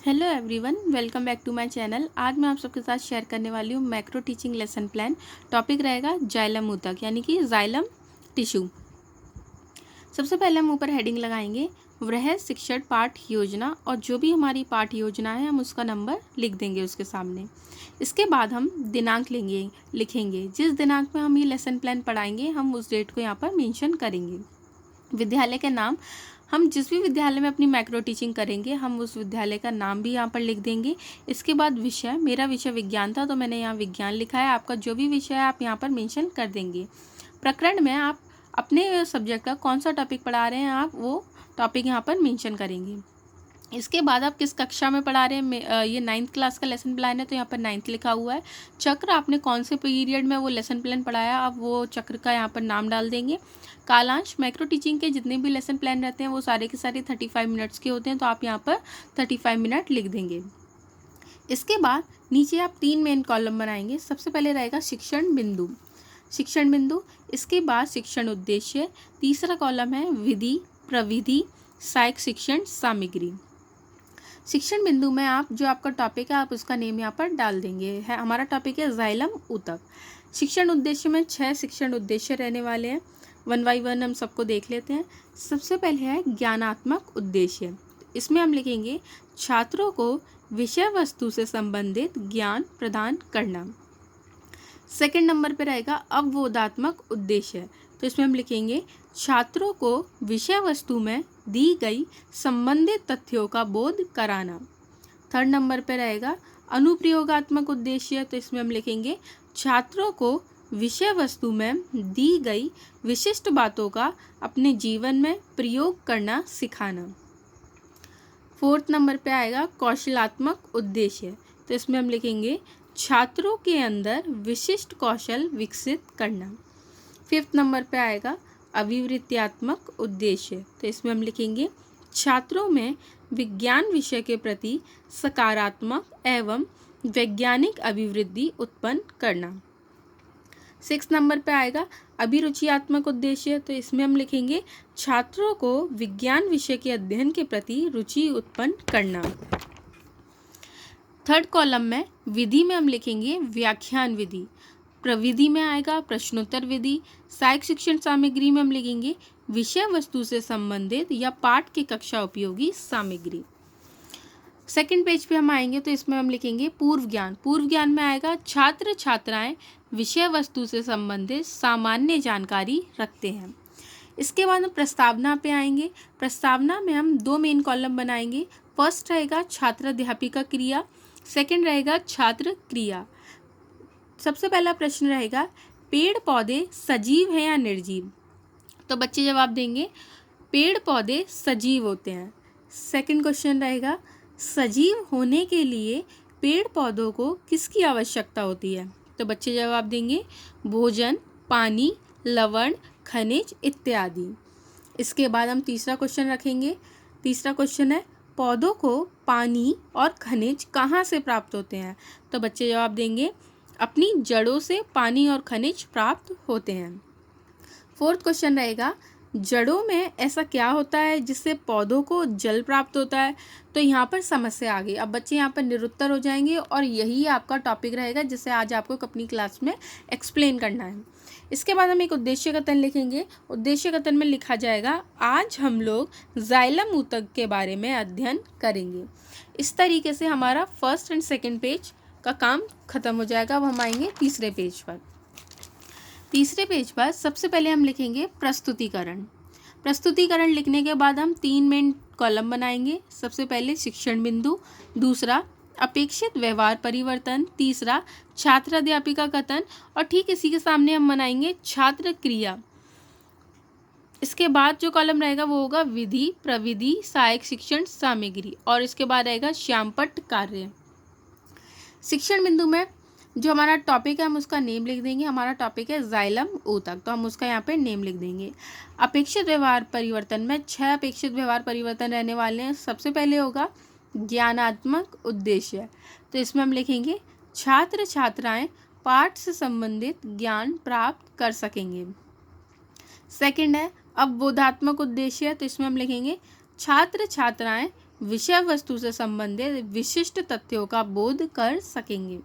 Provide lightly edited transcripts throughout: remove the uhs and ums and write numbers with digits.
Hello everyone, welcome back to my channel. आज मैं आप सबके साथ शेयर करने वाली हूँ macro teaching lesson plan. Topic रहेगा जाइलम ऊतक यानी कि जाइलम टिश्यू। सबसे पहले हम ऊपर हेडिंग लगाएंगे वृहद शिक्षण पाठ योजना, और जो भी हमारी पाठ योजना है हम उसका नंबर लिख देंगे उसके सामने। इसके बाद हम दिनांक लिखेंगे जिस दिनांक में हम ये लेसन प्लान पढ़ाएंगे हम उस डेट को यहाँ पर मेंशन करेंगे। विद्यालय के नाम, हम जिस भी विद्यालय में अपनी मैक्रो टीचिंग करेंगे हम उस विद्यालय का नाम भी यहाँ पर लिख देंगे। इसके बाद विषय, मेरा विषय विज्ञान था तो मैंने यहाँ विज्ञान लिखा है। आपका जो भी विषय है आप यहाँ पर मेंशन कर देंगे। प्रकरण में आप अपने सब्जेक्ट का कौन सा टॉपिक पढ़ा रहे हैं आप वो टॉपिक यहाँ पर मेंशन करेंगे। इसके बाद आप किस कक्षा में पढ़ा रहे हैं, ये 9th क्लास का लेसन प्लान है तो यहाँ पर 9th लिखा हुआ है। चक्र, आपने कौन से पीरियड में वो लेसन प्लान पढ़ाया आप वो चक्र का यहाँ पर नाम डाल देंगे। कालांश, मैक्रो टीचिंग के जितने भी लेसन प्लान रहते हैं वो सारे के सारे 35 मिनट्स के होते हैं तो आप यहाँ पर 35 मिनट लिख देंगे। इसके बाद नीचे आप 3 मेन कॉलम बनाएंगे। सबसे पहले रहेगा शिक्षण बिंदु, इसके बाद शिक्षण उद्देश्य, तीसरा कॉलम है विधि प्रविधि सहायक शिक्षण सामग्री। शिक्षण बिंदु में आप जो आपका टॉपिक है आप उसका नेम यहाँ पर डाल देंगे। है हमारा टॉपिक है जाइलम ऊतक। शिक्षण उद्देश्य में 6 शिक्षण उद्देश्य रहने वाले हैं। 1 बाय 1 हम सबको देख लेते हैं। सबसे पहले है ज्ञानात्मक उद्देश्य। इसमें हम लिखेंगे छात्रों को विषय वस्तु से संबंधित ज्ञान प्रदान करना। सेकंड नंबर पे रहेगा अवबोधात्मक उद्देश्य, तो इसमें हम लिखेंगे छात्रों को विषय वस्तु में दी गई संबंधित तथ्यों का बोध कराना। थर्ड नंबर पे रहेगा अनुप्रयोगात्मक उद्देश्य, तो इसमें हम लिखेंगे छात्रों को विषय वस्तु में दी गई विशिष्ट बातों का अपने जीवन में प्रयोग करना सिखाना। फोर्थ नंबर पे आएगा कौशलात्मक उद्देश्य, तो इसमें हम लिखेंगे छात्रों के अंदर विशिष्ट कौशल विकसित करना। फिफ्थ नंबर पे आएगा अभिवृत्त्यात्मक उद्देश्य, तो इसमें हम लिखेंगे छात्रों में विज्ञान विषय के प्रति सकारात्मक एवं वैज्ञानिक अभिवृद्धि उत्पन्न करना। सिक्स नंबर पे आएगा अभिरुचियात्मक उद्देश्य, तो इसमें हम लिखेंगे छात्रों को विज्ञान विषय के अध्ययन के प्रति रुचि उत्पन्न करना। थर्ड कॉलम में विधि में हम लिखेंगे व्याख्यान विधि, प्रविधि में आएगा प्रश्नोत्तर विधि, सहायक शिक्षण सामग्री में हम लिखेंगे विषय वस्तु से संबंधित या पाठ की कक्षा उपयोगी सामग्री। सेकंड पेज पे हम आएंगे तो इसमें हम लिखेंगे पूर्व ज्ञान में आएगा छात्र छात्राएं विषय वस्तु से संबंधित सामान्य जानकारी रखते हैं। इसके बाद हम प्रस्तावना पे आएंगे। प्रस्तावना में हम 2 मेन कॉलम बनाएंगे। फर्स्ट रहेगा छात्र अध्यापिका क्रिया, सेकंड रहेगा छात्र क्रिया। सबसे पहला प्रश्न रहेगा पेड़ पौधे सजीव हैं या निर्जीव, तो बच्चे जवाब देंगे पेड़ पौधे सजीव होते हैं। सेकंड क्वेश्चन रहेगा सजीव होने के लिए पेड़ पौधों को किसकी आवश्यकता होती है, तो बच्चे जवाब देंगे भोजन, पानी, लवण, खनिज इत्यादि। इसके बाद हम तीसरा क्वेश्चन रखेंगे। तीसरा क्वेश्चन है पौधों को पानी और खनिज कहाँ से प्राप्त होते हैं, तो बच्चे जवाब देंगे अपनी जड़ों से पानी और खनिज प्राप्त होते हैं। फोर्थ क्वेश्चन रहेगा जड़ों में ऐसा क्या होता है जिससे पौधों को जल प्राप्त होता है, तो यहाँ पर समस्या आ गई। अब बच्चे यहाँ पर निरुत्तर हो जाएंगे और यही आपका टॉपिक रहेगा जिसे आज आपको अपनी क्लास में एक्सप्लेन करना है। इसके बाद हम एक उद्देश्य कथन लिखेंगे। उद्देश्य कथन में लिखा जाएगा आज हम लोग जाइलम ऊतक के बारे में अध्ययन करेंगे। इस तरीके से हमारा फर्स्ट एंड सेकेंड पेज का काम खत्म हो जाएगा। अब हम आएंगे तीसरे पेज पर। तीसरे पेज पर सबसे पहले हम लिखेंगे प्रस्तुतिकरण लिखने के बाद हम 3 मेन कॉलम बनाएंगे। सबसे पहले शिक्षण बिंदु, दूसरा अपेक्षित व्यवहार परिवर्तन, तीसरा छात्र अध्यापिका कथन, और ठीक इसी के सामने हम बनाएंगे छात्र क्रिया। इसके बाद जो कॉलम रहेगा वो होगा विधि प्रविधि सहायक शिक्षण सामग्री, और इसके बाद रहेगा श्यामपट्ट कार्य। शिक्षण बिंदु में जो हमारा टॉपिक है हम उसका नेम लिख देंगे। हमारा टॉपिक है जाइलम ऊतक, तो हम उसका यहाँ पे नेम लिख देंगे। अपेक्षित व्यवहार परिवर्तन में 6 अपेक्षित व्यवहार परिवर्तन रहने वाले हैं। सबसे पहले होगा ज्ञानात्मक उद्देश्य, तो इसमें हम लिखेंगे छात्र छात्राएं पाठ से संबंधित ज्ञान प्राप्त कर सकेंगे। सेकंड है अवबोधात्मक उद्देश्य, तो इसमें हम लिखेंगे छात्र छात्राएं विषय वस्तु से संबंधित विशिष्ट तथ्यों का बोध कर सकेंगे।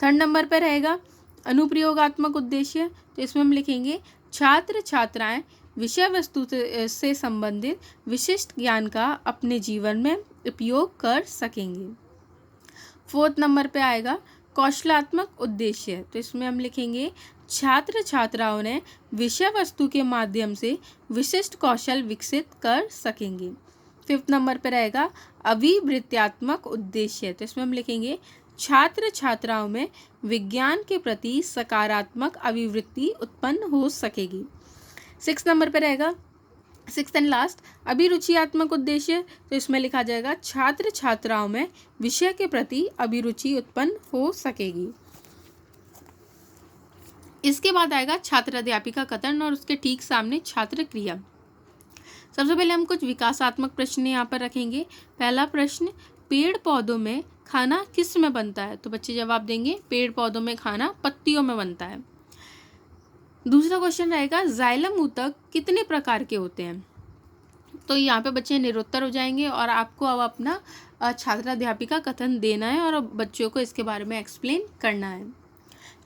थर्ड नंबर पर रहेगा अनुप्रयोगात्मक उद्देश्य। तो इसमें हम लिखेंगे छात्र छात्राएं विषय वस्तु से संबंधित विशिष्ट ज्ञान का अपने जीवन में उपयोग कर सकेंगे। फोर्थ नंबर पे आएगा कौशलात्मक उद्देश्य। तो इसमें हम लिखेंगे छात्र छात्राओं ने विषय वस्तु के माध्यम से विशिष्ट कौशल विकसित कर सकेंगे। फिफ्थ नंबर पे रहेगा अभिवृत्त्यात्मक उद्देश्य। तो इसमें हम लिखेंगे छात्र छात्राओं में विज्ञान के प्रति सकारात्मक अभिवृत्ति उत्पन्न हो सकेगी। सिक्स नंबर पे रहेगा सिक्स्थ एंड लास्ट अभिरुचियात्मक उद्देश्य। तो इसमें लिखा जाएगा छात्र छात्राओं में विषय के प्रति अभिरुचि उत्पन्न हो सकेगी। इसके बाद आएगा छात्र अध्यापिका कथन और उसके ठीक सामने छात्र क्रिया। सबसे पहले हम कुछ विकासात्मक प्रश्न यहाँ पर रखेंगे। पहला प्रश्न, पेड़ पौधों में खाना किस में बनता है? तो बच्चे जवाब देंगे पेड़ पौधों में खाना पत्तियों में बनता है। दूसरा क्वेश्चन रहेगा जाइलम ऊतक कितने प्रकार के होते हैं? तो यहाँ पे बच्चे निरुत्तर हो जाएंगे और आपको अब अपना छात्र अध्यापिका कथन देना है और बच्चों को इसके बारे में एक्सप्लेन करना है।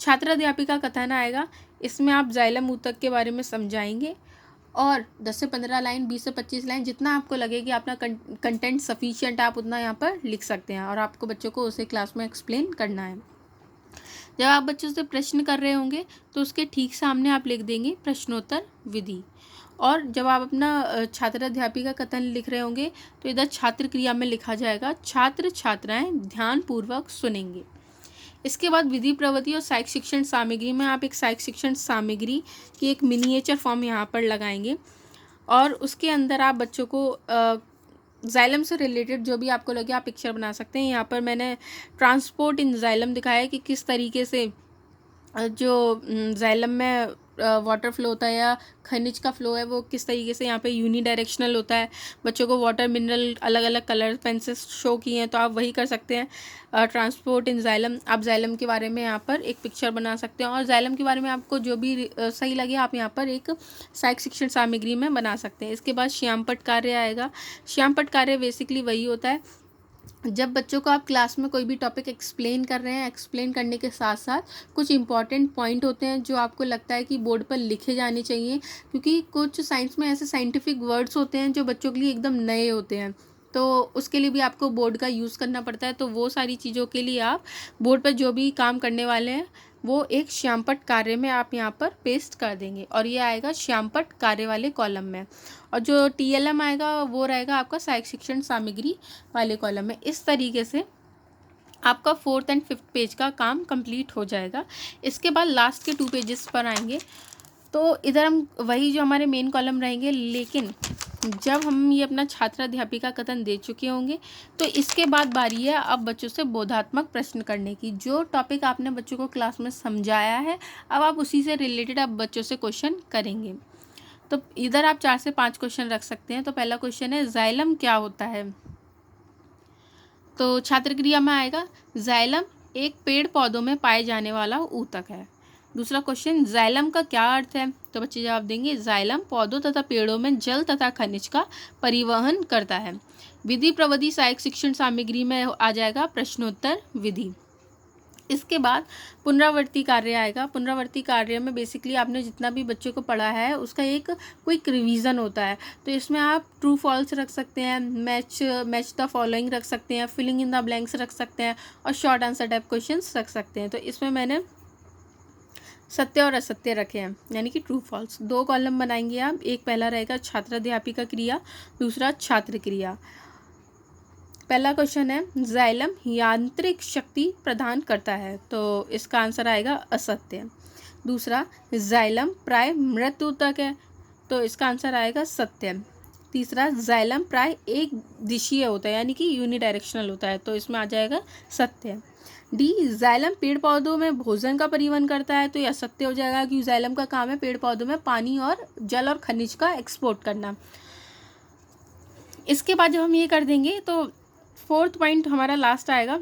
छात्र अध्यापिका कथन आएगा, इसमें आप जाइलम ऊतक के बारे में समझाएंगे और 10 से 15 लाइन, 20 से 25 लाइन, जितना आपको लगे कि अपना कंटेंट सफिशिएंट आप उतना यहाँ पर लिख सकते हैं और आपको बच्चों को उसे क्लास में एक्सप्लेन करना है। जब आप बच्चों से प्रश्न कर रहे होंगे तो उसके ठीक सामने आप लिख देंगे प्रश्नोत्तर विधि। और जब आप अपना छात्र अध्यापिका कथन लिख रहे होंगे तो इधर छात्र क्रिया में लिखा जाएगा छात्र छात्राएं ध्यानपूर्वक सुनेंगे। इसके बाद विधि प्रवृत्ति और सहायक शिक्षण सामग्री में आप एक सहायक शिक्षण सामग्री की एक मिनिएचर फॉर्म यहाँ पर लगाएंगे और उसके अंदर आप बच्चों को जाइलम से रिलेटेड जो भी आपको लगे आप पिक्चर बना सकते हैं। यहाँ पर मैंने ट्रांसपोर्ट इन जाइलम दिखाया है कि किस तरीके से जो जाइलम में वाटर फ्लो होता है या खनिज का फ्लो है वो किस तरीके से यहाँ पे यूनी डायरेक्शनल होता है। बच्चों को वाटर मिनरल अलग अलग कलर पेन से शो किए हैं तो आप वही कर सकते हैं। ट्रांसपोर्ट इन जाइलम, आप जाइलम के बारे में यहाँ पर एक पिक्चर बना सकते हैं और जाइलम के बारे में आपको जो भी सही लगे आप यहाँ पर एक सहायक शिक्षण सामग्री में बना सकते हैं। इसके बाद श्यामपट्ट कार्य आएगा। श्यामपट्ट कार्य बेसिकली वही होता है जब बच्चों को आप क्लास में कोई भी टॉपिक एक्सप्लेन कर रहे हैं, एक्सप्लेन करने के साथ साथ कुछ इंपॉर्टेंट पॉइंट होते हैं जो आपको लगता है कि बोर्ड पर लिखे जाने चाहिए, क्योंकि कुछ साइंस में ऐसे साइंटिफिक वर्ड्स होते हैं जो बच्चों के लिए एकदम नए होते हैं तो उसके लिए भी आपको बोर्ड का यूज़ करना पड़ता है। तो वो सारी चीज़ों के लिए आप बोर्ड पर जो भी काम करने वाले हैं वो एक श्यामपट्ट कार्य में आप यहाँ पर पेस्ट कर देंगे और ये आएगा श्यामपट्ट कार्य वाले कॉलम में। और जो TLM आएगा वो रहेगा आपका सहायक शिक्षण सामग्री वाले कॉलम में। इस तरीके से आपका 4th एंड 5th पेज का काम कंप्लीट हो जाएगा। इसके बाद लास्ट के 2 पेजेस पर आएंगे तो इधर हम वही जो हमारे मेन कॉलम रहेंगे, लेकिन जब हम ये अपना छात्र अध्यापिका कथन दे चुके होंगे तो इसके बाद बारी है अब बच्चों से बोधात्मक प्रश्न करने की। जो टॉपिक आपने बच्चों को क्लास में समझाया है अब आप उसी से रिलेटेड अब बच्चों से क्वेश्चन करेंगे। तो इधर आप 4 से 5 क्वेश्चन रख सकते हैं। तो पहला क्वेश्चन है जाइलम क्या होता है? तो छात्र क्रिया में आएगा जाइलम एक पेड़ पौधों में पाए जाने वाला ऊतक है। दूसरा क्वेश्चन जाइलम का क्या अर्थ है? तो बच्चे जवाब देंगे जाइलम पौधों तथा पेड़ों में जल तथा खनिज का परिवहन करता है। विधि प्रविधि सहायक शिक्षण सामग्री में आ जाएगा प्रश्नोत्तर विधि। इसके बाद पुनरावर्ती कार्य आएगा। पुनरावर्ती कार्य में बेसिकली आपने जितना भी बच्चों को पढ़ा है उसका एक क्विक रिवीजन होता है। तो इसमें आप ट्रू फॉल्स रख सकते हैं, मैच द फॉलोइंग रख सकते हैं, फिलिंग इन द ब्लैंक्स रख सकते हैं और शॉर्ट आंसर टाइप क्वेश्चंस रख सकते हैं। तो इसमें मैंने सत्य और असत्य रखे हैं, यानी कि ट्रू फॉल्स। 2 कॉलम बनाएंगे आप। एक पहला रहेगा छात्र अध्यापिका क्रिया, दूसरा छात्र क्रिया। पहला क्वेश्चन है जाइलम यांत्रिक शक्ति प्रदान करता है, तो इसका आंसर आएगा असत्य। दूसरा जाइलम प्राय मृत ऊतक है, तो इसका आंसर आएगा सत्य। तीसरा जाइलम प्राय एक दिशीय होता है, यानी कि यूनिडायरेक्शनल होता है, तो इसमें आ जाएगा सत्य। डी जाइलम पेड़ पौधों में भोजन का परिवहन करता है, तो यह सत्य हो जाएगा क्योंकि जाइलम का काम है पेड़ पौधों में पानी और जल और खनिज का एक्सपोर्ट करना। इसके बाद जब हम ये कर देंगे तो 4th पॉइंट हमारा लास्ट आएगा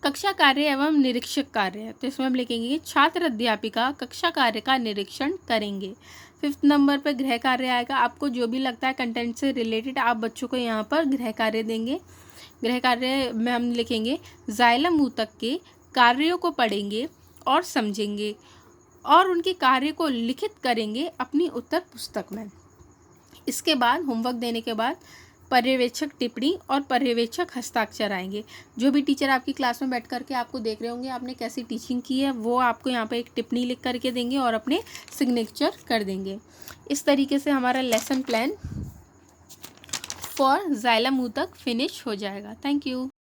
कक्षा कार्य एवं निरीक्षक कार्य। तो इसमें हम लिखेंगे छात्र अध्यापिका कक्षा कार्य का निरीक्षण करेंगे। 5th नंबर पे गृह कार्य आएगा। आपको जो भी लगता है कंटेंट से रिलेटेड आप बच्चों को यहाँ पर गृह कार्य देंगे। गृह कार्य में हम लिखेंगे जाइलम ऊतक के कार्यों को पढ़ेंगे और समझेंगे और उनके कार्य को लिखित करेंगे अपनी उत्तर पुस्तक में। इसके बाद होमवर्क देने के बाद पर्यवेक्षक टिप्पणी और पर्यवेक्षक हस्ताक्षर आएंगे। जो भी टीचर आपकी क्लास में बैठ करके आपको देख रहे होंगे आपने कैसी टीचिंग की है, वो आपको यहाँ पे एक टिप्पणी लिख करके देंगे और अपने सिग्नेचर कर देंगे। इस तरीके से हमारा लेसन प्लान फॉर जाइलम ऊतक फिनिश हो जाएगा। Thank you.